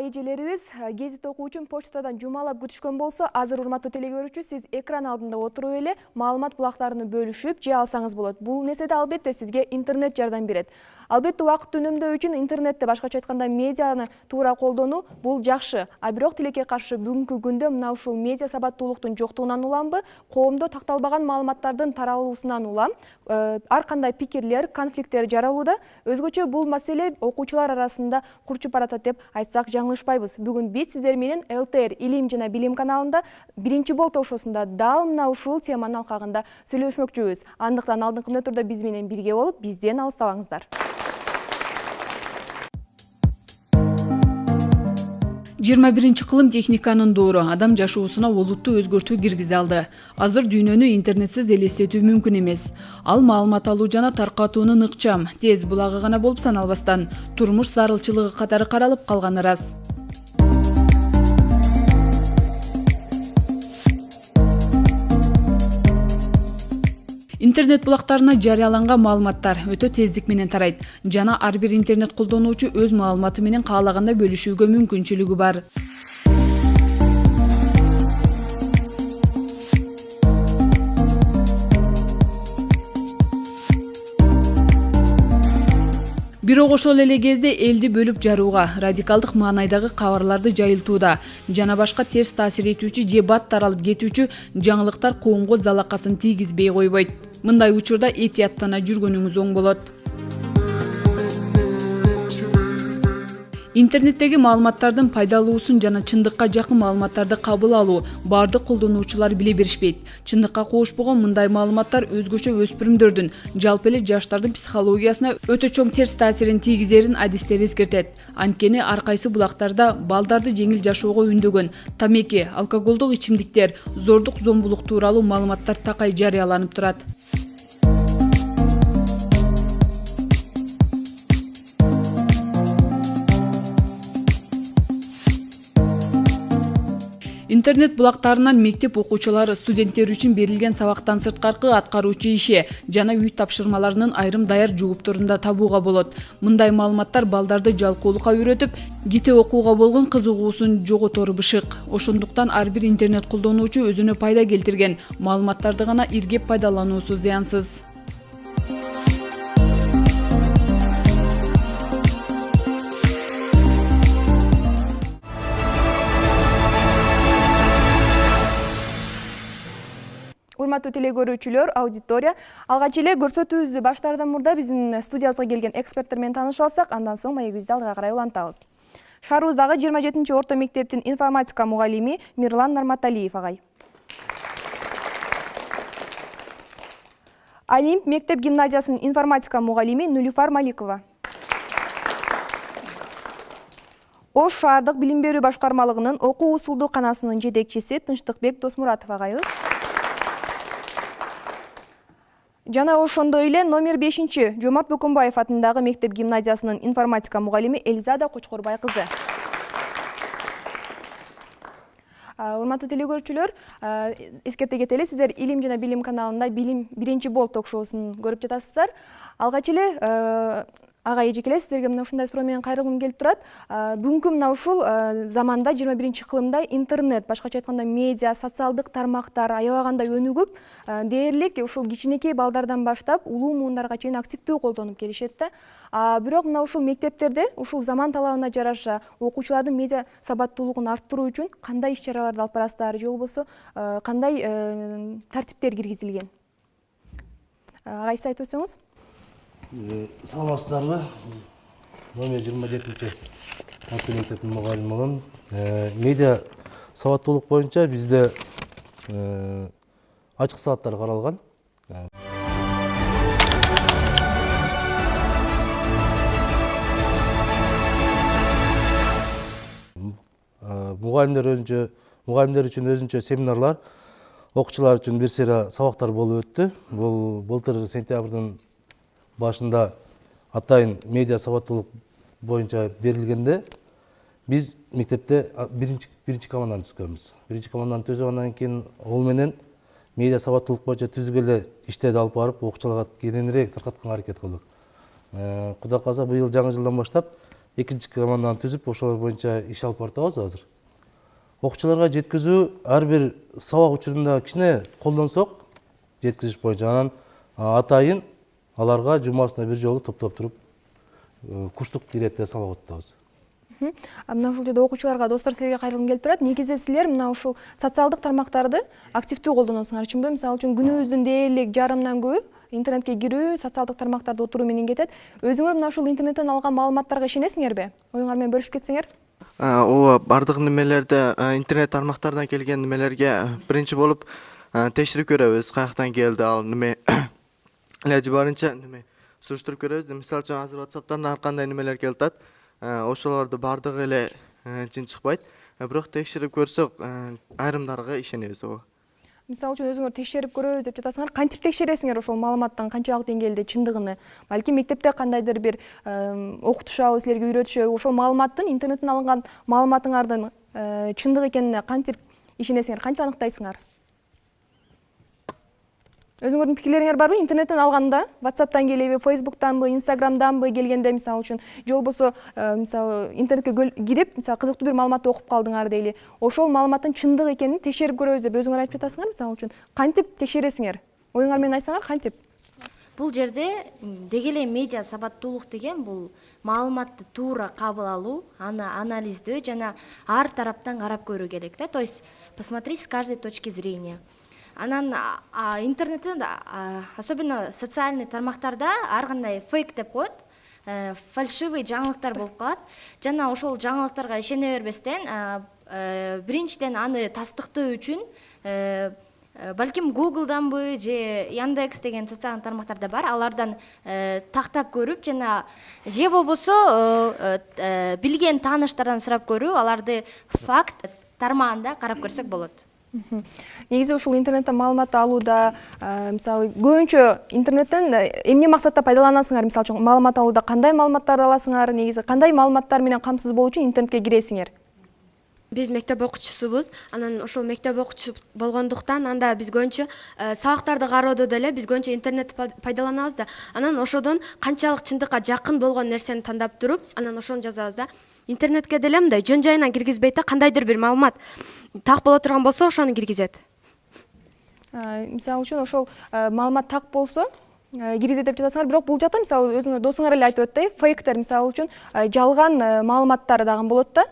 эжелерибиз гезит окуу үчүн почтадан жумалап күтүшкөн болсо, азыр урматтуу телекөрүүчү, сиз экран алдында отуруп эле маалымат булактарын бөлүшүп же алсаңыз болот. Бул нерседе албетте сизге интернет жардам берет. Албетте убакытты үнөмдөө үчүн интернетте, башкача айтканда медианы туура колдонуу бул жакшы. А бирок тилекке каршы бүгүнкү күндө мына ушул медиа сабаттуулуктун жоктугунан уламбы, коомдо такталбаган маалыматтардын таралуусунан улам, ар кандай пикирлер, конфликттер жаралууда. Өзгөчө бул маселе окуучулар арасында курчуп баратат деп айтсак жаңылышпайбыз. Бүгүн биз сиздер менен ЛТР Илим жана Билим каналында биринчи бол ток-шоусунда дал мына ушул теманын алкагында сүйлөшмөкчүбүз. Андыктан алдыңкы мүнөттөрдө биз менен бирге болуп, бизден алыстабаңыздар. 21 кылым техниканын доору адам жашоосуна олуттуу өзгөртүү киргизе алды. Азыр дүйнөнү интернетсиз элестетүү мүмкүн эмес. Ал маалымат алуу жана таркатуунун ыкчам, тез булагы гана болуп саналбастан, турмуш зарылчылыгы катары каралып калганы ырас. Интернет булактарына жарыяланган маалыматтар өтө тездик менен тарайт жана ар бир интернет колдонуучу өз маалыматы менен каалагандай бөлүшүүгө мүмкүнчүлүгү бар. Бирок ошол эле кезде элди бөлүп жарууга, радикалдык маанайдагы кабарларды жайылтууда жана башка терс таасир этүүчү же бат таралып кетүүчү жаңылыктар коомго залакасын тийгизбей койбойт. Мындай учурда этияттана жүргөнүңүз оң болот. Интернеттеги маалыматтардын пайдалуусун жана чындыкка жакын маалыматтарды кабыл алуу бардык колдонуучулар биле беришпейт. Чындыкка кошпогон мындай маалыматтар өзгөчө өспүрүмдөрдүн, жалпы эле жаштардын психологиясына өтө чоң терс таасирин тийгизерин адистер эскертет. Анткени ар кайсы булактарда балдарды жеңил жашоого үндөгөн тамеки, алкоголдук ичимдиктер, зордук зомбулук тууралуу маалыматтар такай жарыяланып турат. Интернет булактарынан мектеп окуучулары студенттер үчүн берилген сабактан сырткаркы аткаруучу иши жана үй тапшырмаларынын айрым даяр жугупторунда табууга болот. Мындай маалыматтар балдарды жалкоолукка үйрөтүп, ките окууга болгон кызыгуусун жоготору бышык. Ошондуктан ар бир интернет колдонуучу өзүнө пайда келтирген маалыматтарды гана иргеп пайдалануусу зыянсыз. Урматтуу телекөрүүчүлөр, аудитория, алгач эле көрсөтүүбүздү баштаардан мурда биздин студиябызга келген эксперттер менен таанышып алсак, андан соң маегибизди алга карай улантабыз. Шаарыбыздагы 27-чи орто мектептин информатика мугалими Мирлан Нарматалиев агай. Олимп мектеп гимназиясынын информатика мугалими Нулифар Маликова. Ош шаардык билим берүү башкармалыгынын окуу усулду канасынын жетекчиси Тынчтыкбек Досмуратов агайыбыз. Жана ошондой эле номер 5-чи Жомарт Бөкөнбаев атындагы мектеп гимназиясынын информатика мугалими Элизада Кочкорбай кызы. Урматтуу телекөрүүчүлөр, эскерте кетели, сиздер Илим жана Билим каналында биринчи бол ток-шоусун көрүп жатасыздар. Алгач эле агай эжекелер, сиздерге мына ушундай суроо менен кайрылгым келип турат. Бүгүнкү мына ушул заманда 21 кылымда интернет, башкача айтканда медиа, социалдык тармактар аябагандай өнүгүп, дээрлик ушул кичинекей балдардан баштап улуу муундарга чейин активдүү колдонуп келишет да. Бирок мына ушул мектептерде ушул заман талабына жараша окуучулардын медиа сабаттуулугун арттыруу үчүн кандай иш-чараларды алып барасыздар, же болбосо кандай тартиптер киргизилген? Агай, сиз айтып өтсөңүз. Саламатсыздарбы? Номер 27-чи орто мектептин мугалимимин. Медиа сабаттуулук боюнча бизде ачык сааттар каралган. Мугалимдер үчүн өзүнчө семинарлар, окуучулар үчүн бир сыйра сабактар болуп өттү. Бул былтыр сентябрдын башында атайын медиа сабаттуулук боюнча берилгенде биз мектепте биринчи команданы түзгөнбүз. Биринчи команданы түзүп, андан кийин ол менен медиа сабаттуулук боюнча түзүп эле иштерди алып барып окуучуларга кеңирээк таркатканга аракет кылдык. Кудай кааласа быйыл жаңы жылдан баштап экинчи команданы түзүп ошолор боюнча иш алып баратабыз азыр. Окуучуларга жеткизүү ар бир сабак учурунда кичине колдонсок жеткизиш боюнча анан атайын аларга жумасына бир жолу топтоп туруп курстук иретте сабак өтөтөбүз. Мына ушул жерде окуучуларга достор силерге кайрылгым келип турат. Негизи силер мына ушул социалдык тармактарды активдүү колдоносуңар, чынбы? Мисалы үчүн күнүбүздүн дээрлик жарымынан көбү интернетке кирүү, социалдык тармактарда отуруу менен кетет. Өзүңөр мына ушул интернеттен алган маалыматтарга ишенесиңерби? Оюңар менен бөлүшүп кетсеңер. Ооба, бардык немелерде интернет тармактардан келген немелерге биринчи болуп текшерип көрөбүз, каяктан келди ал неме илажы барынча неме суруштуруп көрөбүз. Мисалы үчүн азыр WhatsApp'тан ар кандай немелер келип атат. Ошолорду бардыгы эле чын чыкпайт. Бирок текшерип көрсөк, айрымдарга ишенебиз. Ооба. Мисалы үчүн өзүңөр текшерип көрөбүз деп жатасыңар. Кантип текшересиңер ошол маалыматтын канчалык деңгээлде чындыгын? Балки мектепте кандайдыр бир окутушабы, силерге үйрөтүшөбү, ошол маалыматтын интернеттен алынган маалыматыңардын чындык экенине кантип ишенесиңер, кантип аныктайсыңар? Өзүңөрдүн пикирлериңер барбы? Интернеттен алганда, WhatsApp'тан келеби, Facebook'танбы, Instagram'данбы келгенде, мисалы үчүн, же болбосо, мисалы, интернетке кирип, мисалы, кызыктуу бир маалыматты окуп калдыңар дейли. Ошол маалыматтын чындык экенин текшерип көрөбүз деп өзүңөр айтып жатасыңар, мисалы үчүн. Кантип текшересиңер? Оюңар менен айтсаңар, кантип? Бул жерде деги эле медиа сабаттуулук деген бул маалыматты туура кабыл алуу, аны анализдөө жана ар тараптан карап көрүү керек да. То есть посмотреть с каждой точки зрения. Анан интернеттен, особенно социальный тармактарда ар кандай фейк деп коет, фальшивый жаңылыктар болуп калат. Жана ошол жаңылыктарга ишене бербестен, биринчиден аны тастыктоо үчүн балким Google'данбы же Яндекс деген социалдык тармактарда бар, алардан тактап көрүп жана же болбосо билген тааныштардан сурап көрүү, аларды факт тармагында карап көрсөк болот. Негизи ушул интернеттен маалымат алууда, мисалы, көбүнчө интернеттен эмне максатта пайдаланасыңар? Мисалы үчүн, маалымат алууда кандай маалыматтарды аласыңар? Негизи кандай маалыматтар менен камсыз болуу үчүн интернетке киресиңер? Биз мектеп окуучусубуз, анан ошол мектеп окуучусу болгондуктан анда биз көбүнчө сабактарды кароодо деле биз көбүнчө интернетти пайдаланабыз да. Анан ошодон канчалык чындыкка жакын болгон нерсени тандап туруп, анан ошону жазабыз да. Интернетке деле мындай жөн жайынан киргизбейт да, кандайдыр бир маалымат так боло турган болсо ошону киргизет. Мисалы үчүн ошол маалымат так болсо киргизет деп жатасыңар, бирок бул жакта мисалы өзүңөр досуңар эле айтып өттү, фейктер мисалы үчүн жалган маалыматтар дагы болот да.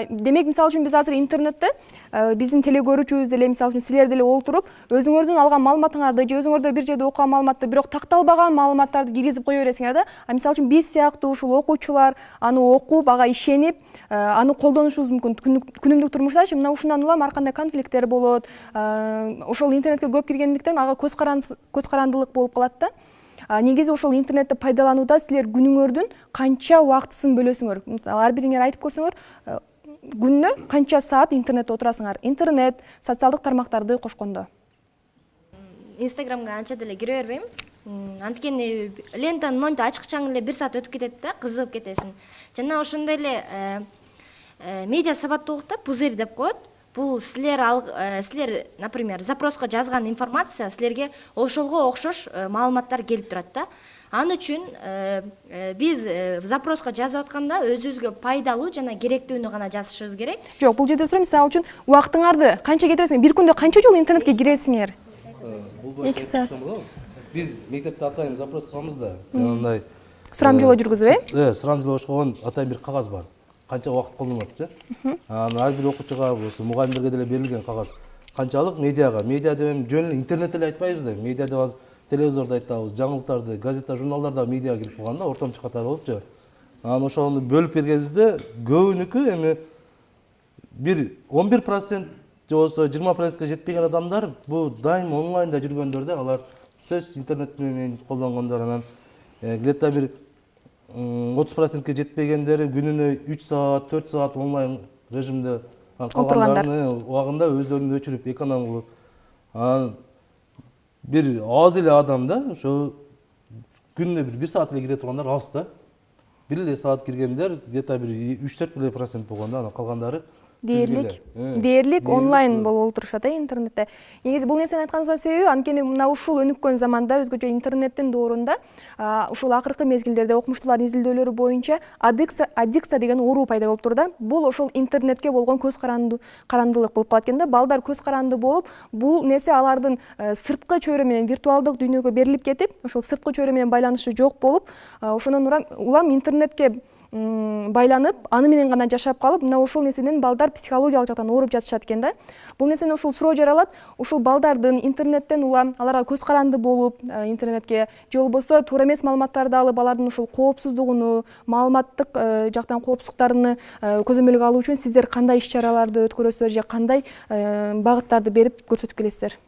Демек мисалы үчүн биз азыр интернетте биздин теле көрүүчүбүз деле мисалы үчүн силер деле олтуруп өзүңөрдүн алган маалыматыңарды же өзүңөрдө бир жерде окуган маалыматты бирок такталбаган маалыматтарды киргизип кое бересиңер да. Мисалы үчүн биз сыяктуу ушул окуучулар аны окуп, ага ишенип, аны колдонушубуз мүмкүн. Күнүмдүк турмуштачы мына ушундан улам ар кандай конфликттер болот. Ошол интернетке көп киргендиктен ага көз карандылык болуп калат да. Негизи ошол интернетти пайдаланууда силер күнүңөрдүн канча убактысын бөлөсүңөр? Ар бириңер айтып көрсөңөр, күнүнө канча саат интернетте отурасыңар? Интернет, социалдык тармактарды кошкондо. Инстаграмга анча деле кире бербейм. Анткени лентаны монтип ачкычаң эле 1 саат өтүп кетет да, кызыгып кетесиң. Жана ошондой эле медиа сабаттуулукта пузырь деп коет. Бул силер, например, запроско жазган информация силерге ошолго окшош маалыматтар келип турат да. Ал үчүн биз запроско жазып атканда өзүбүзгө пайдалуу жана керектүүнү гана жазышыбыз керек. Жок, бул жерде сурайм, мисалы үчүн убактыңарды канча кетиресиңер? Бир күндө канча жолу интернетке киресиңер? 2 саат. Биз мектепте атайын запрос кылабыз да. Мындай Сурамжылоо жүргүзүп, сурамжылоо башкарган атайын бир кагаз бар. Канча убакыт колдонуп, ар бир окуучуга болсо мугалимдерге деле берилген кагаз. Канчалык медиага, медиа деп жөн интернет эле айтпайбыз да. Медиа деп азыр телевизордо айтабыз, жаңылыктарды, газета, журналдарда медиа кирип калган да, ортомчу катары болупчу. Анан ошону бөлүп бергенибизде көбүнүкү эми бир 11% же болбосо 20%ке жетпеген адамдар бул дайым онлайнда жүргөндөр да, алар сөз интернет менен колдонгондор, анан где-то бир 30%ке жетпегендери күнүнө 3 саат, 4 саат онлайн режимде калгандарын убагында өздөрүн өчүрүп, эконом кылып, анан бир аз эле адам да, ошо күнүнө бир 1 саат эле кире тургандар аз да. 1 эле саат киргендер где-то бир 3-4% болгон да, анан калгандары дээрлик онлайн болуп отурушат интернетте. Негизи бул нерсени айтканыңыздын себеби анткени мына ушул өнүккөн заманда өзгөчө интернеттин доорунда ушул акыркы мезгилдерде окумуштуулардын изилдөөлөрү боюнча аддикция деген оору пайда болуптур да. Бул ошол интернетке болгон көз карандылык болуп калат экен да. Балдар көз каранды болуп, бул нерсе алардын сырткы чөйрө менен виртуалдык дүйнөгө берилип кетип, ошол сырткы чөйрө менен байланышы жок болуп, ошондон улам интернетке байланып, аны менен гана жашап калып, мына ошол нерседен балдар психологиялык жактан ооруп жатышат экен да. Бул нерсени ушул суроо жаралат. Ушул балдардын интернеттен улам аларга көз каранды болуп, интернетке же болбосо туура эмес маалыматтарды алып, алардын ушул коопсуздугуну, маалыматтык жактан коопсуздуктарын көзөмөлгө алуу үчүн сиздер кандай иш-чараларды өткөрөсүздөр же кандай багыттарды берип көрсөтүп келесиздер?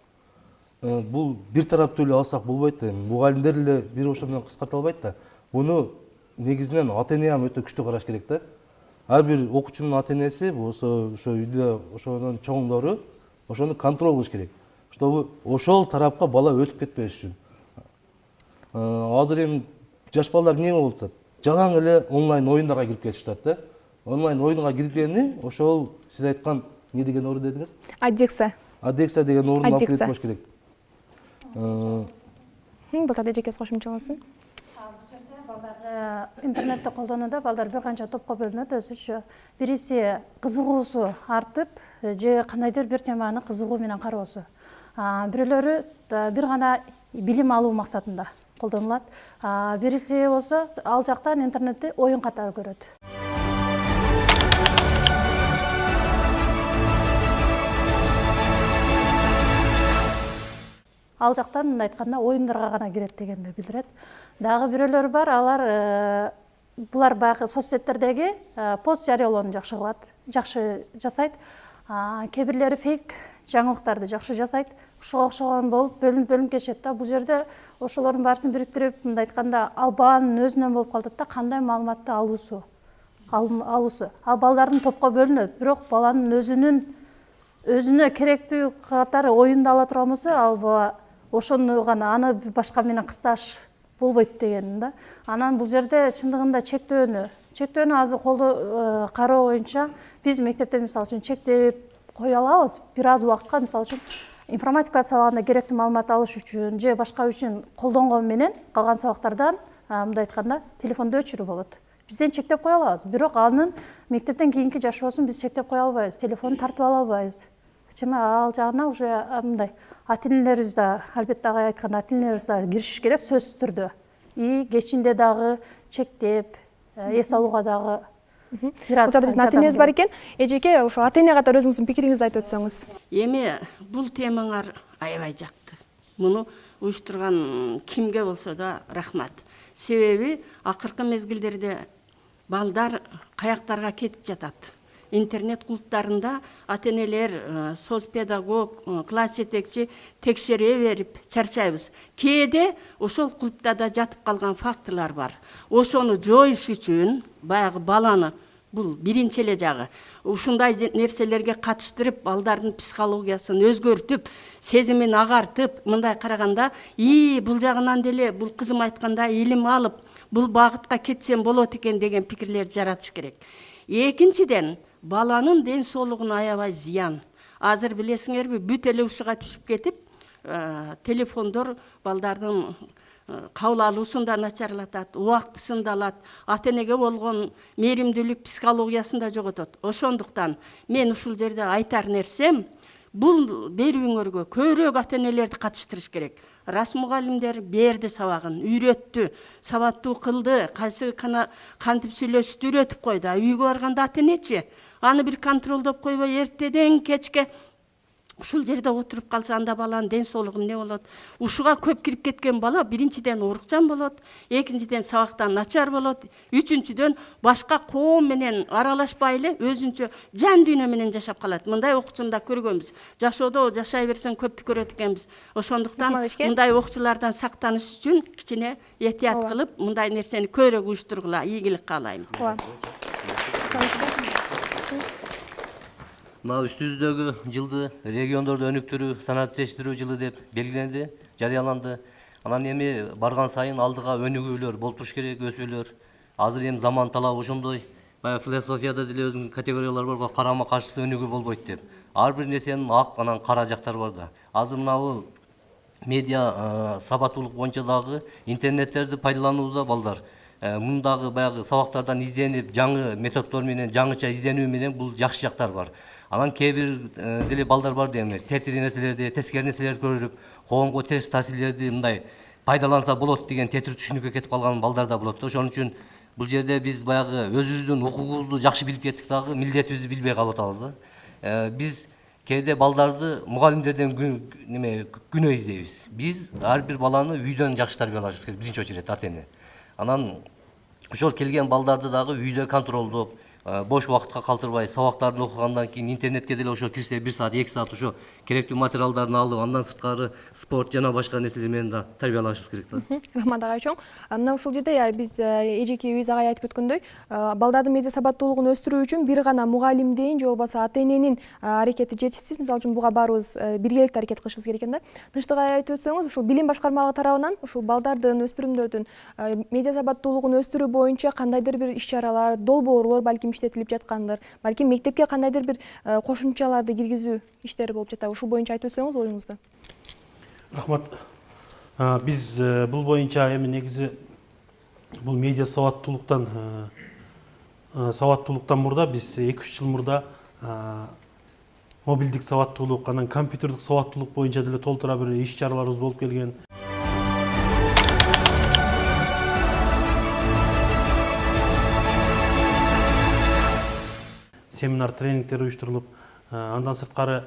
Бул бир тараптуу эле алсак болбойт да. Мугалимдер эле бир ошо менен кыскарта албайт да. Буну негизинен ата-эне өтө күчтүү караш керек да. Ар бир окуучунун ата-энеси болсо ошо үйдө ошонун чоңдору ошону контроль кылыш керек, чтобы ошол тарапка бала өтүп кетпеш үчүн. Азыр эми жаш балдар эмне болуп атат? Жалаң эле онлайн оюндарга кирип кетишет да. Онлайн оюнга киргени ошол сиз айткан эмне деген оору дедиңиз? Аддикция деген оорун алып кетип коюш керек. Батада жеке кошумчаласын. Интернетти колдонууда балдар бир канча топко бөлүнөт өзүчө. Бириси кызыгуусу артып, же кандайдыр бир теманы кызыгуу менен кароосу. Бирөөлөрү бир гана билим алуу максатында колдонулат. Бириси болсо ал жактан интернетти оюн катары көрөт. Ал жактан мындай айтканда оюндарга гана кирет дегенди билдирет. Дагы бирөөлөр бар, алар булар баягы соцсеттердеги пост жарыялоону жакшы кылат, жакшы жасайт. Кээ бирлери фейк жаңылыктарды жакшы жасайт. Ушуга окшогон болуп бөлүнүп кетишет да. Бул жерде ошолордун баарысын бириктирип, мындай айтканда ал баланын өзүнөн болуп калат да, кандай маалыматты алуусу. Ал балдардын топко бөлүнөт, бирок баланын өзүнө керектүү катары оюнду ала турган болсо, ал бала ошону гана аны башка менен кысташ болбойт деген да. Анан бул жерде чындыгында чектөөнү азыр кароо боюнча биз мектепте мисалы үчүн чектеп кое алабыз. Бир аз убакытка мисалы үчүн информатика сабагында керектүү маалымат алыш үчүн же башка үчүн колдонгон менен калган сабактардан мындай айтканда телефонду өчүрүү болот. Бизден чектеп кое алабыз. Бирок анын мектептен кийинки жашоосун биз чектеп кое албайбыз. Телефонду тартып ала албайбыз. Ал жагына уже мындай ата-энелерибиз да, албетте агай айтканда ата-энелерибиз да киришиш керек сөзсүз түрдө. Кечинде дагы чектеп, эс алууга дагы бир аз. Биздин ата-энебиз бар экен. Эжеке, ошо ата-эне катары өзүңүздүн пикириңизди айтып өтсөңүз. Эми бул темаңар аябай жакты. Муну уюштурган кимге болсо да рахмат. Себеби акыркы мезгилдерде балдар каяктарга кетип жатат. Интернет клубтарында ата-энелер, соцпедагог, класс жетекчи текшере берип чарчайбыз. Кээде ошол клубта да жатып калган фактылар бар. Ошону жоюш үчүн баягы баланы, бул биринчи эле жагы, ушундай нерселерге катыштырып, балдардын психологиясын өзгөртүп, сезимин агартып, мындай караганда, бул жагынан деле бул кызым айтканда илим алып, бул багытка кетсем болот экен деген пикирлерди жаратыш керек. Экинчиден, баланын ден соолугуна аябай зыян. Азыр билесиңерби, бүт эле ушуга түшүп кетип, телефондор балдардын кабыл алуусун да начарлатат, убактысын да алат, ата-энеге болгон мээримдүүлүк психологиясын да жоготот. Ошондуктан мен ушул жерде айтар нерсем, бул берүүңөргө көбүрөөк ата-энелерди катыштырыш керек. Рас мугалимдер берди сабагын, үйрөттү, сабаттуу кылды, кайсы кантип сүйлөшүштү үйрөтүп койду. Үйгө барганда ата-энечи аны бир контролдоп койбой, эртеден кечке ушул жерде отуруп калса, анда баланын ден соолугу эмне болот? Ушуга көп кирип кеткен бала биринчиден оорукчан болот, экинчиден сабактан начар болот, үчүнчүдөн башка коом менен аралашпай эле өзүнчө жан дүйнө менен жашап калат. Мындай окуучуну да көргөнбүз. Жашоодо жашай берсең көптү көрөт экенбиз. Ошондуктан мындай окуучулардан сактаныш үчүн кичине этият кылып, мындай нерсени көбүрөөк уюштургула, ийгилик каалайм. Мына үстүбүздөгү жылды региондорду өнүктүрүү, санааттештирүү жылы деп белгиленди, жарыяланды. Анан эми барган сайын алдыга өнүгүүлөр болуп туруш керек, өсүүлөр. Азыр эми заман талабы ошондой. баягы философияда деле өзүнүн категориялары бар го, карама каршысы өнүгүү болбойт деп. Ар бир нерсенин ак анан кара жактары бар да. Азыр мына медиа сабаттуулук боюнча дагы интернеттерди пайдаланууда балдар мундагы баягы сабактардан изденип, жаңы методдор менен, жаңыча изденүү менен бул жакшы жактар бар. Анан кээ бир деле балдар бар дейм, тетири нерселерди, тескери нерселерди көрүп, коомго терс таасирлерди мындай пайдаланса болот деген тетири түшүнүккө кетип калган балдар да болот да. Ошон үчүн бул жерде биз баягы өзүбүздүн укугубузду жакшы билип кеттик дагы милдетибизди билбей калып атабыз да. Биз кээде балдарды мугалимдерден күнөө издейбиз. Биз ар бир баланы үйдөн жакшы тарбиялашыбыз керек, биринчи очередь ата-эне. Анан ошол келген балдарды дагы үйдө контролдоп, бош убакытка калтырбай, сабактарын окугандан кийин интернетке деле ошо кирсе 1 саат, 2 саат ошо керектүү материалдарын алып, андан сырткары спорт жана башка нерселер менен да тарбиялашыбыз керек да. Рахмат агай чоң. Мына ушул жерде биз эжеке үйүз агай айтып өткөндөй, балдардын медиа сабаттуулугун өстүрүү үчүн бир гана мугалимдин же болбосо ата-эненин аракети жетишсиз. Мисалы үчүн буга баарыбыз биргеликте аракет кылышыбыз керек экен да. Тынчтык агай айтып өтсөңүз, ушул билим башкармалыгы тарабынан ушул балдардын, өспүрүмдөрдүн медиа сабаттуулугун өстүрүү боюнча кандайдыр бир иш-чаралар, долбоорлор балким иштетилип жаткандыр. Балким мектепке кандайдыр бир кошумчаларды киргизүү иштери болуп жатат. Ушул боюнча айтып өтсөңүз оюңузду. Рахмат. Биз бул боюнча эми негизи бул медиа сабаттуулуктан мурда биз 2-3 жыл мурда мобилдик сабаттуулук, анан компьютердик сабаттуулук боюнча деле толтура бир иш-чараларыбыз болуп келген. Семинар, тренингтер уюштурулуп, андан сырткары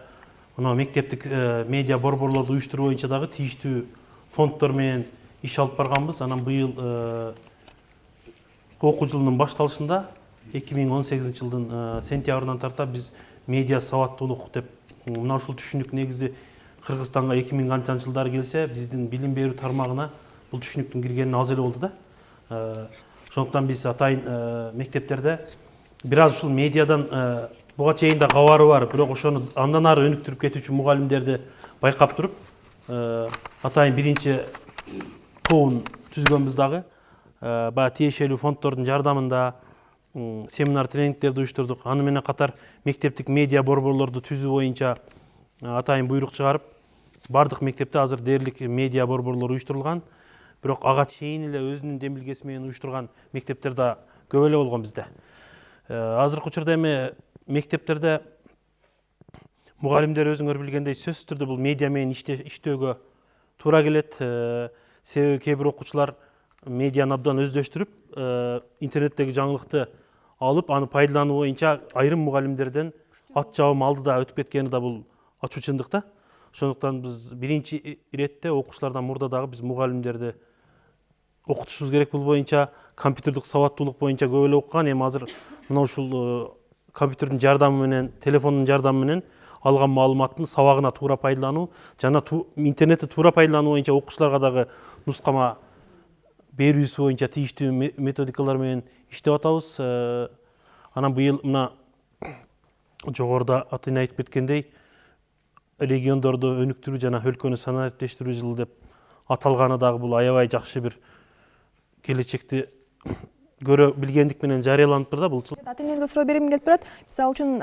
мына мектептик медиа борборлорду уюштуруу боюнча дагы тийиштүү фонддор менен иш алып барганбыз. Анан быйыл окуу жылынын башталышында 2018 жылдын сентябрынан тарта биз медиа сабаттуулук деп мына ушул түшүнүк негизи Кыргызстанга 2000 канчанчы жылдары келсе, биздин билим берүү тармагына бул түшүнүктүн киргени аз эле болду да. Ошондуктан биз атайын мектептерде бир аз ушул медиадан буга чейин да кабары бар, бирок ошону андан ары өнүктүрүп кетүүчү мугалимдерди байкап туруп, атайын биринчи тобун түзгөнбүз дагы. Баягы тиешелүү фонддордун жардамында семинар, тренингтерди уюштурдук. Аны менен катар мектептик медиа борборлорду түзүү боюнча атайын буйрук чыгарып, бардык мектепте азыр дээрлик медиа борборлор уюштурулган. Бирок ага чейин эле өзүнүн демилгеси менен уюштурган мектептер да көп эле болгон бизде. Азыркы учурда эми мектептерде мугалимдер өзүңөр билгендей сөзсүз түрдө бул медиа менен иштөөгө туура келет. Себеби кээ бир окуучулар медианы абдан өздөштүрүп, интернеттеги жаңылыкты алып, аны пайдалануу боюнча айрым мугалимдерден ат жабым алды да өтүп кеткени да бул ачуу чындык да. Ошондуктан биз биринчи иретте окуучулардан мурда дагы биз мугалимдерди окутушубуз керек. Бул боюнча компьютердик сабаттуулук боюнча көп эле окуган. Эми азыр мына ушул компьютердин жардамы менен, телефондун жардамы менен алган маалыматтын сабагына туура пайдалануу жана интернетти туура пайдалануу боюнча окуучуларга дагы нускама берүүсү боюнча тийиштүү методикалар менен иштеп атабыз. Анан быйыл мына жогоруда ата-эне айтып кеткендей, региондорду өнүктүрүү жана өлкөнү санариптештирүү жылы деп аталганы дагы бул аябай жакшы бир келечекти көрө билгендик менен жарыяланыптыр да бул. Ата-энелерге суроо бергим келип турат. Мисалы үчүн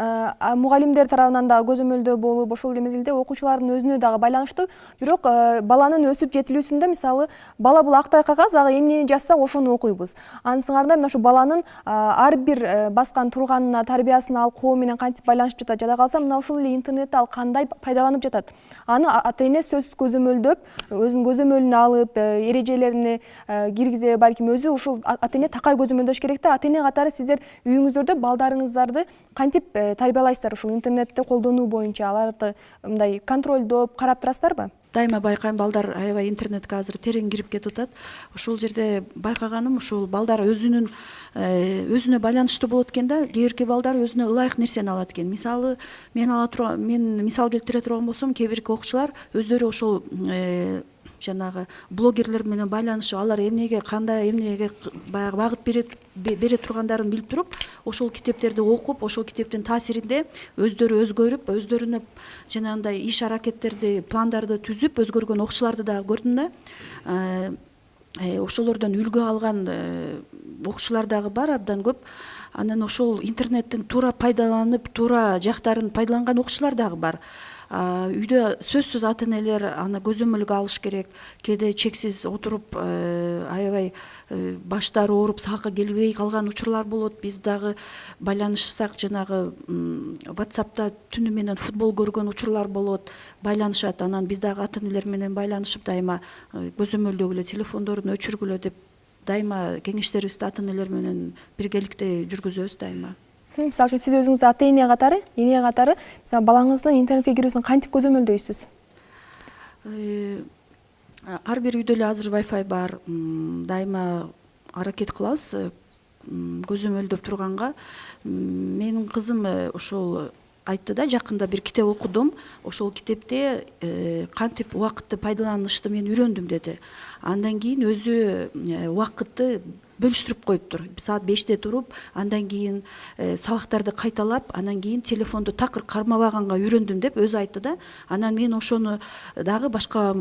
мугалимдер тарабынан дагы көзөмөлдөө болуп, ошол эле мезгилде окуучулардын өзүнө дагы байланыштуу. Бирок баланын өсүп жетилүүсүндө мисалы бала бул актай кагаз, ага эмнени жазсак ошону окуйбуз. Анын сыңарында мына ушу баланын ар бир баскан турганына, тарбиясына ал коом менен кантип байланышып жатат, жада калса мына ушул эле интернетти ал кандай пайдаланып жатат. Аны ата-эне сөзсүз көзөмөлдөп, өзүнүн көзөмөлүнө алып, эрежелерине киргизе, балким өзү ушул ата-эне такай көзөмөлдөш керек да. Ата-эне катары сиздер үйүңүздөрдө балдарыңыздарды кантип тарбиялайсыздар ушул интернетти колдонуу боюнча, аларды мындай контролдоп, карап турасыздарбы? Дайыма байкайм, балдар аябай интернетке азыр терең кирип кетип атат. Ушул жерде байкаганым, ушул балдар өзүнө байланыштуу болот экен да. Кээ бирки балдар өзүнө ылайык нерсени алат экен. Мисалы, мен мисал келтире турган болсом, кээ бирки окуучулар өздөрү ошол жанагы блогерлер менен байланышып, алар эмнеге баягы багыт бере тургандарын билип туруп, ошол китептерди окуп, ошол китептин таасиринде өздөрү өзгөрүп, өздөрүнө жанагындай иш аракеттерди, пландарды түзүп өзгөргөн окуучуларды дагы көрдүм да. ошолордон үлгү алган окуучулар дагы бар абдан көп. Анан ошол интернеттин туура пайдаланып, туура жактарын пайдаланган окуучулар дагы бар. Үйдө сөзсүз ата энелер аны көзөмөлгө алыш керек. Кээде чексиз отуруп аябай баштары ооруп саакка келбей калган учурлар болот. Биз дагы байланышсак жанагы WhatsApp'та түнү менен футбол көргөн учурлар болот. Байланышат. Анан биз дагы ата энелер менен байланышып дайыма көзөмөлдөгүлө, телефондорун өчүргүлө деп дайыма кеңештерибизди ата энелер менен биргеликте жүргүзөбүз дайыма. Мисалы үчүн сиз өзүңүздү ата эне катары, мисалы балаңыздын интернетке кирүүсүн кантип көзөмөлдөйсүз? Ар бир үйдө эле азыр Wi-Fi бар. Дайыма аракет кылабыз көзөмөлдөп турганга. Менин кызым ошол айтты да, жакында бир китеп окудум. Ошол китепте кантип убакытты пайдаланышты мен үйрөндүм деди. Андан кийин өзү убакытты бөлүштүрүп коюптур. Саат 5-те туруп, андан кийин сабактарды кайталап, анан кийин телефонду такыр кармабаганга үйрөндүм деп өзү айтты да. Анан мен ошону дагы башка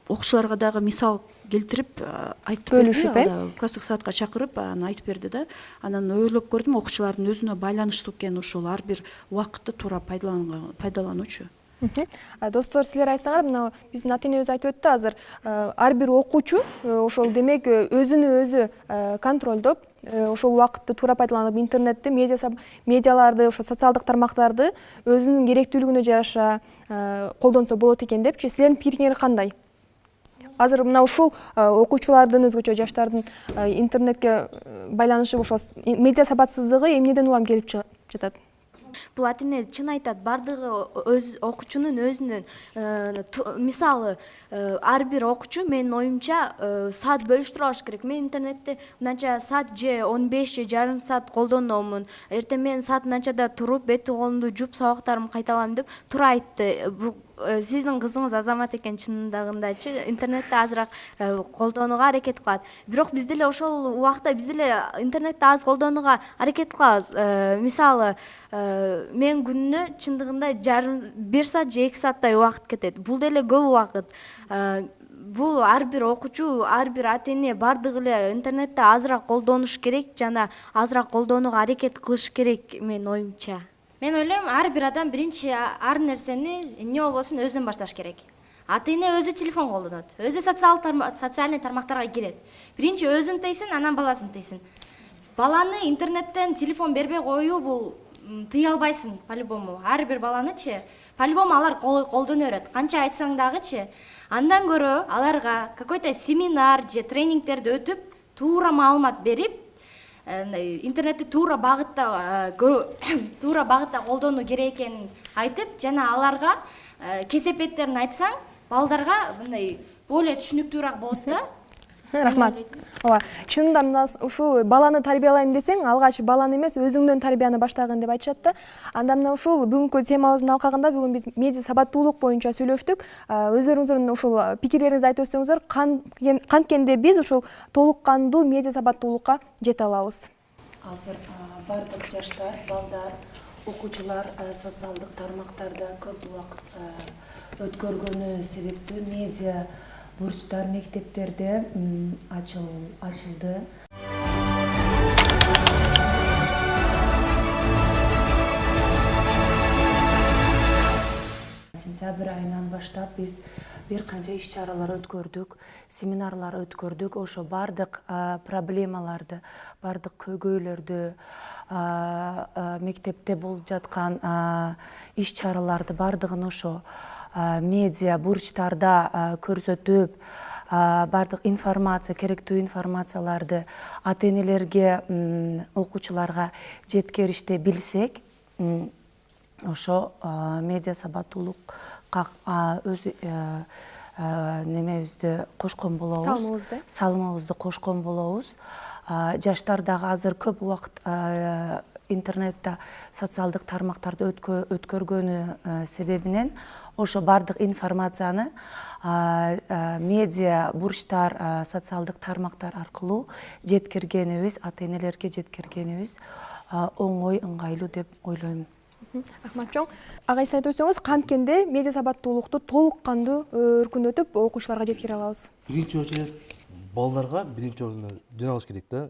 окуучуларга дагы мисал келтирип айтып берди. Класстык саатка чакырып, аны айтып берди да. Анан ойлоп көрдүм, окуучулардын өзүнө байланыштуу экен ошол ар бир убакытты туура пайдалануучу. Достор, силер айтсаңар, мына биздин ата энебиз айтып өттү азыр, ар бир окуучу ошол демек өзүнө өзү контролдоп, ошол убакытты туура пайдаланып, интернетти, медиаларды, ошо социалдык тармактарды өзүнүн керектүүлүгүнө жараша колдонсо болот экен депчи. Силердин пикириңер кандай? Азыр мына ушул окуучулардын, өзгөчө жаштардын интернетке байланышы, ошол медиа сабатсыздыгы эмнеден улам келип жатат? Бул ата эне чын айтат, бардыгы өз окуучунун өзүнүн мисалы ар бир окуучу менин оюмча саат бөлүштүрүп алыш керек. Мен интернетти мынча саат же 15 же жарым саат колдономун. Эртең менен саат мынчада туруп, бетти колумду жууп, сабактарымды кайталам деп туура айтты. Бул сиздин кызыңыз Азамат экен, чындыгындачы интернетти азыраак колдонууга аракет кылат. Бирок биз деле ошол убакта биз деле интернетти аз колдонууга аракет кылабыз. Мисалы, мен күнүнө чындыгында 1 саат же 2 сааттай убакыт кетет. Бул деле көп убакыт. Бул ар бир окуучу, ар бир ата эне бардыгы эле интернетти азыраак колдонуш керек жана азыраак колдонууга аракет кылыш керек, менин оюмча. Мен ойлойм, ар бир адам биринчи ар нерсени эмне болбосун өзүнөн башташ керек. Ата эне өзү телефон колдонот, өзү социальный тармактарга кирет. Биринчи өзүн тыйсын, анан баласын тыйсын. Баланы интернеттен телефон бербей коюу бул тыя албайсың по-любому. Ар бир баланычы по-любому алар колдоно берет. Канча айтсаң дагычы, андан көрө аларга какой-то семинар же тренингтерди өтүп, туура маалымат берип, интернетти туура багытта колдонуу керек экенин айтып, жана аларга кесепеттерин айтсаң, балдарга мындай более түшүнүктүүрөөк болот да. Рахмат. Ооба, чынында мына ушул баланы тарбиялайм десең, алгач баланы эмес, өзүңдөн тарбияны баштагын деп айтышат да. Анда мына ушул бүгүнкү темабыздын алкагында бүгүн биз медиа сабаттуулук боюнча сүйлөштүк. Өздөрүңүздүн ушул пикирлериңизди айтып өтсөңүздөр, канткенде биз ушул толук кандуу медиа сабаттуулукка жете алабыз? Азыр бардык жаштар, балдар, окуучулар социалдык тармактарда көп убакыт өткөргөнү себептүү медиа бурчтар мектептерде ачылды. Сентябрь айынан баштап биз бир канча иш чаралар өткөрдүк, семинарлар өткөрдүк. Ошо бардык проблемаларды, бардык көйгөйлөрдү, мектепте болуп жаткан иш чараларды бардыгын ошо медиа бурчтарда көрсөтүп, бардык информация, керектүү информацияларды ата энелерге, окуучуларга жеткиришти билсек, ошо медиа сабаттуулукка өз немебизди кошкон болобуз, салымыбызды кошкон болобуз. Жаштар дагы азыр көп убакыт интернетте социалдык тармактарды өткөргөнү себебинен ошо бардык информацияны медиа бурчтар, социалдык тармактар аркылуу жеткиргенибиз, ата энелерге жеткиргенибиз оңой, ыңгайлуу деп ойлойм. Рахмат чоң. Агайсыз айтып өтсөңүз, канткенде медиа сабаттуулукту толук кандуу өркүндөтүп окуучуларга жеткире алабыз? Биринчи очередь балдарга биринчи орунда жана алыш керек да.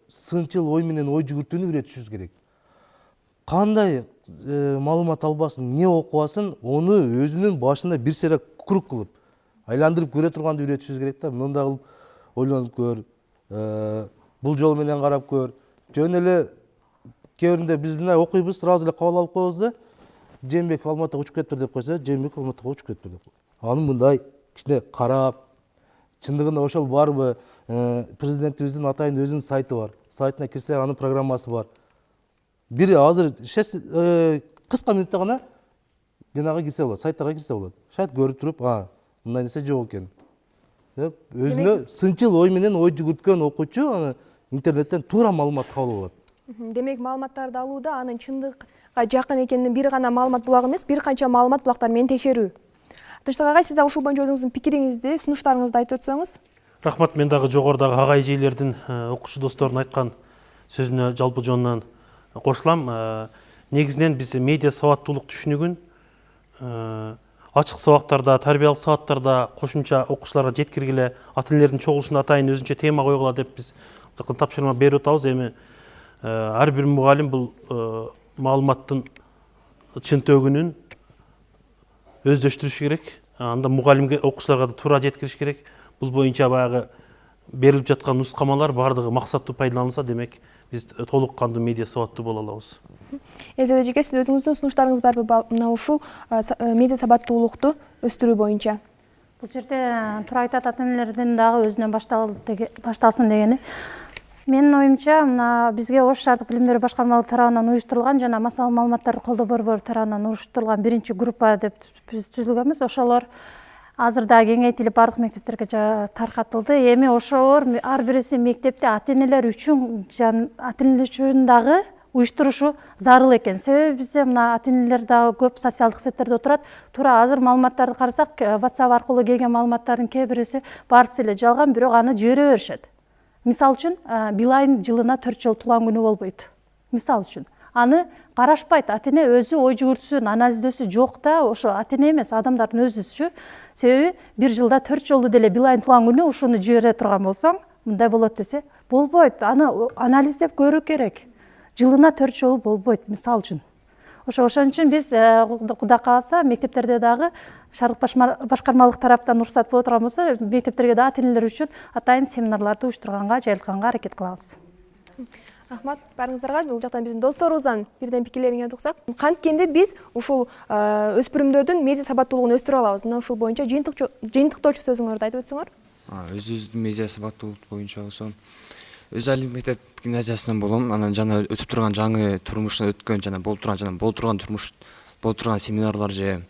Сынчыл ой менен ой жүгүртүүнү үйрөтүшүбүз керек. Кандай маалымат албасын, не окубасын, оны өзүнүн башында бир сыйра круг кылып, айландырып көрө турганды үйрөтүшүбүз керек да. Мындай кылып ойлонуп көр, бул жол менен карап көр. Жөн эле кээ биринде биз мындай окуйбуз, сразу эле кабыл алып коебуз да. Жээнбеков Алматыга учуп кетиптир деп койсо, Жээнбеков Алматыга учуп кетиптир деп. Аны мындай кичине карап, чындыгында ошол барбы? Президентибиздин атайын өзүнүн сайты бар. Сайтына кирсе анын программасы бар. Бир азыр кыска мүнөттө гана жанагы кирсе болот, сайттарга кирсе болот. Шайт көрүп туруп, мындай нерсе жок экен деп өзүнө сынчыл ой менен ой жүгүрткөн окуучу аны интернеттен туура маалымат кабыл алат. Демек, маалыматтарды алууда анын чындыкка жакын экенин бир гана маалымат булагы эмес, бир канча маалымат булактары менен текшерүү. Тынчтык агай, сиз да ушул боюнча өзүңүздүн пикириңизди, сунуштарыңызды айтып өтсөңүз. Рахмат, мен дагы жогорудагы агай эжелердин, окуучу достордун айткан сөзүнө жалпы жонунан кошулам. Негизинен биз медиа сабаттуулук түшүнүгүн ачык сабактарда, тарбиялык сабаттарда кошумча окуучуларга жеткиргиле, ата энелердин чогулушунда атайын өзүнчө тема койгула деп биз тапшырма берип атабыз. Эми ар бир мугалим бул маалыматтын чын төгүнүн өздөштүрүш керек. Анда мугалимге, окуучуларга да туура жеткириш керек. Бул боюнча баягы берилип жаткан нускамалар бардыгы максаттуу пайдаланылса, демек биз толук кандуу медиа сабаттуу боло алабыз. Элизабет эжеке, сиз өзүңүздүн сунуштарыңыз барбы мына ушул медиа сабаттуулукту өстүрүү боюнча? Бул жерде туура айтат, ата энелердин дагы өзүнөн башталсын дегени. Менин оюмча, мына бизге Ош шаардык билим берүү башкармалыгы тарабынан уюштурулган жана массалык маалыматтарды колдоо борбору тарабынан уюштурулган биринчи группа деп биз түзүлгөнбүз. Ошолор азыр да кеңейтилип бардык мектептерге таркатылды. Эми ошолор ар бириси мектепте ата энелер үчүн дагы уюштурушу зарыл экен. Себеби бизде мына ата энелер дагы көп социалдык сеттерде отурат. Туура азыр маалыматтарды карасак, WhatsApp аркылуу келген маалыматтардын кээ бириси баарысы эле жалган, бирок аны жибере беришет. Мисал үчүн, Билайн жылына 4 жолу туулган күнү болбойт. Мисал үчүн. Аны карашпайт, ата эне өзү ой жүгүртүүсүн анализдөөсү жок да, ошо ата эне эмес, адамдардын өзүчү. Себеби бир жылда 4 жолу деле Билайн туулган күнү ушуну жибере турган болсоң, мындай болот десе, болбойт. Аны анализдеп көрүү керек. Жылына 4 жолу болбойт, мисал үчүн. Ошон үчүн биз Кудай кааласа мектептерде дагы шаардык башкармалык тараптан уруксат боло турган болсо, мектептерге да ата энелер үчүн атайын семинарларды уюштурганга, жайылтканга аракет кылабыз. Рахмат барыңыздарга. Бул жактан биздин досторубуздан бирден пикирлериңерди уксак, канткенде биз ушул өспүрүмдөрдүн медиа сабаттуулугун өстүрө алабыз? Мына ушул боюнча жыйынтыктоочу сөзүңөрдү айтып өтсөңөр. Өзүбүздүн медиа сабаттуулук боюнча болсо, өз алим мектеп гимназиясынан болом. Анан жана өтүп турган жаңы турмушта өткөн жана болуп турган турмуш болуп турган семинарлар же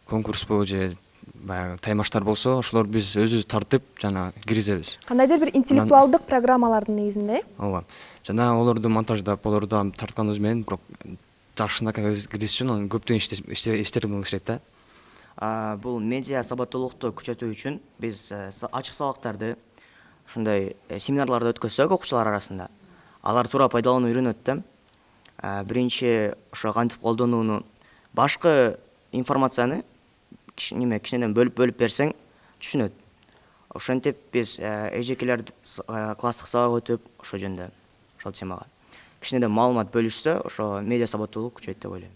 конкурспу же баягы таймаштар болсо, ошолор биз өзүбүз тартып жана киргизебиз. Кандайдыр бир интеллектуалдык программалардын негизинде? Ооба. Жана олорду монтаждап, олорду тартканыбыз менен бирок жакшынакай киргизиш үчүн көптөгөн иштер болуш керек да. Бул медиа сабаттуулукту күчөтүү үчүн биз ачык сабактарды ушундай семинарларды өткөзсөк окуучулар арасында, алар туура пайдаланууну үйрөнөт да. Биринчи ошо кантип колдонууну, башкы информацияны кичинеден бөлүп берсең түшүнөт. Ошентип биз эжекелер класстык сабак өтүп ошол жөнүндө, ошол темага кичинеден маалымат бөлүшсө, ошо медиа сабаттуулук күчөйт деп ойлойм.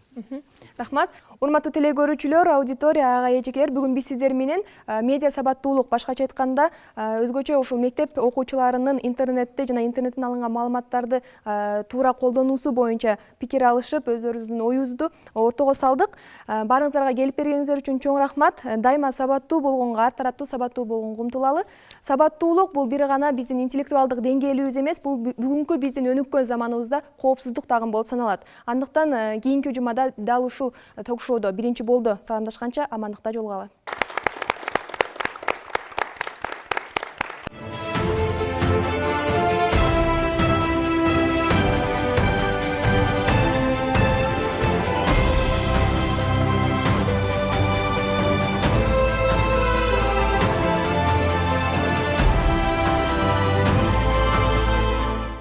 Рахмат. Урматтуу телегөрүүчүлөр, аудитория, агай эжекелер, бүгүн биз сиздер менен медиа сабаттуулук, башкача айтканда, өзгөчө ушул мектеп окуучуларынын интернетте жана интернеттен алынган маалыматтарды туура колдонуусу боюнча пикир алышып, өзүбүздүн оюбузду ортого салдык. Барыңыздарга келип бергениңиздер үчүн чоң рахмат. Дайыма сабаттуу болгонго, ар тараптуу сабаттуу болгонго умтулалы. Сабаттуулук бул бир гана биздин интеллектуалдык деңгээлибиз эмес, бул бүгүнкү биздин өнүккөн заманыбызда коопсуздук дагы болуп саналат. Андыктан кийинки жумада дал ушул ток-шоудо биринчи болду саламдашканча амандыкта жолугалы.